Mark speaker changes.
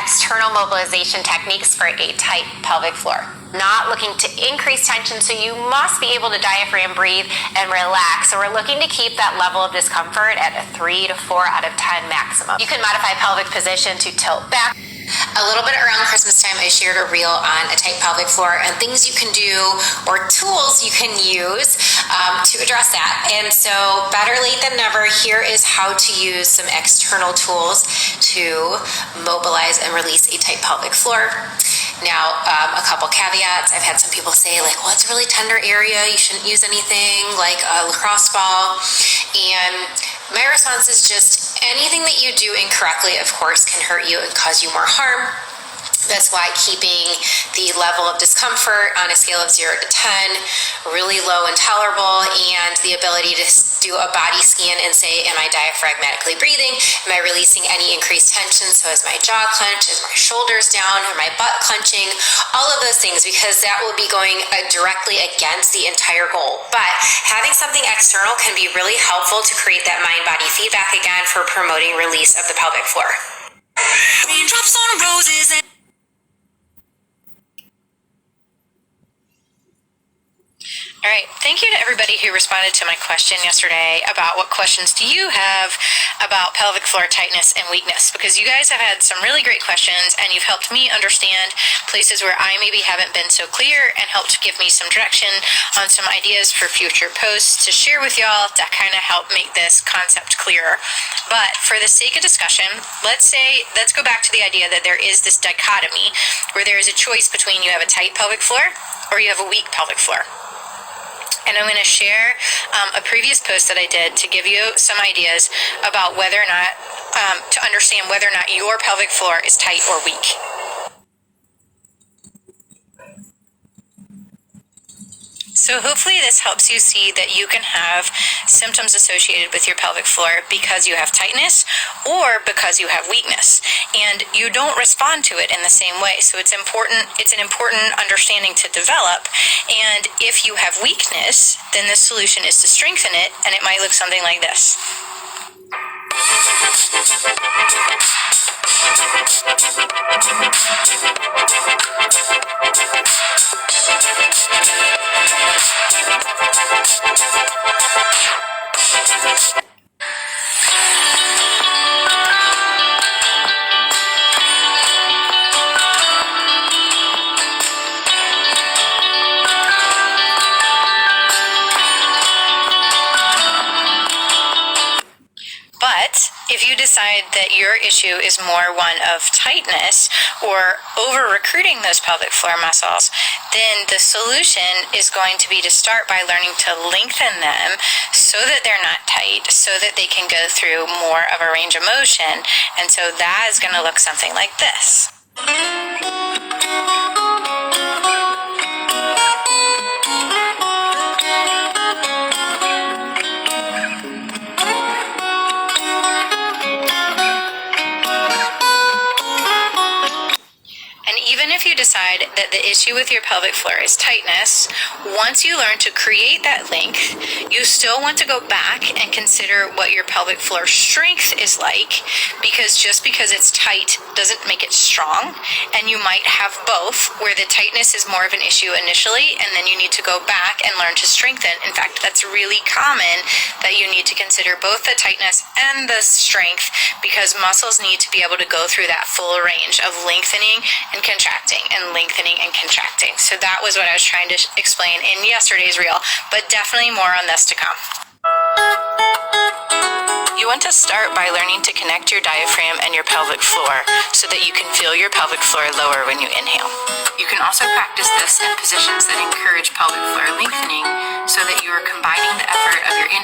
Speaker 1: external mobilization techniques for a tight pelvic floor. Not looking to increase tension, so you must be able to diaphragm breathe and relax. So we're looking to keep that level of discomfort at a 3 to 4 out of 10 maximum. You can modify pelvic position to tilt back. A little bit around Christmas time, I shared a reel on a tight pelvic floor and things you can do or tools you can use to address that. And so better late than never, here is how to use some external tools to mobilize and release a tight pelvic floor. Now, a couple caveats. I've had some people say like, well, it's a really tender area. You shouldn't use anything like a lacrosse ball. And my response is just anything that you do incorrectly, of course, can hurt you and cause you more harm. That's why keeping the level of discomfort on a scale of 0 to 10 really low and tolerable, and the ability to do a body scan and say, am I diaphragmatically breathing? Am I releasing any increased tension? So is my jaw clenched? Is my shoulders down? Are my butt clenching? All of those things, because that will be going directly against the entire goal. But having something external can be really helpful to create that mind-body feedback again for promoting release of the pelvic floor.
Speaker 2: Raindrops on roses and
Speaker 3: all right, thank you to everybody who responded to my question yesterday about what questions do you have about pelvic floor tightness and weakness, because you guys have had some really great questions and you've helped me understand places where I maybe haven't been so clear and helped give me some direction on some ideas for future posts to share with y'all to kind of help make this concept clearer. But for the sake of discussion, let's go back to the idea that there is this dichotomy where there is a choice between you have a tight pelvic floor or you have a weak pelvic floor. And I'm going to share a previous post that I did to give you some ideas about whether or not, to understand whether or not your pelvic floor is tight or weak. So hopefully this helps you see that you can have symptoms associated with your pelvic floor because you have tightness or because you have weakness, and you don't respond to it in the same way. So it's an important understanding to develop. And if you have weakness, then the solution is to strengthen it, and it might look something like this. But if you decide that your issue is more one of tightness or over-recruiting those pelvic floor muscles, then the solution is going to be to start by learning to lengthen them so that they're not tight, so that they can go through more of a range of motion. And so that is going to look something like this. Even if you decide that the issue with your pelvic floor is tightness, once you learn to create that length, you still want to go back and consider what your pelvic floor strength is like, because just because it's tight doesn't make it strong, and you might have both, where the tightness is more of an issue initially, and then you need to go back and learn to strengthen. In fact, that's really common that you need to consider both the tightness and the strength, because muscles need to be able to go through that full range of lengthening and contracting and lengthening and contracting. So that was what I was trying to explain in yesterday's reel, but definitely more on this to come. You want to start by learning to connect your diaphragm and your pelvic floor so that you can feel your pelvic floor lower when you inhale. You can also practice this in positions that encourage pelvic floor lengthening so that you are combining the effort of your inhale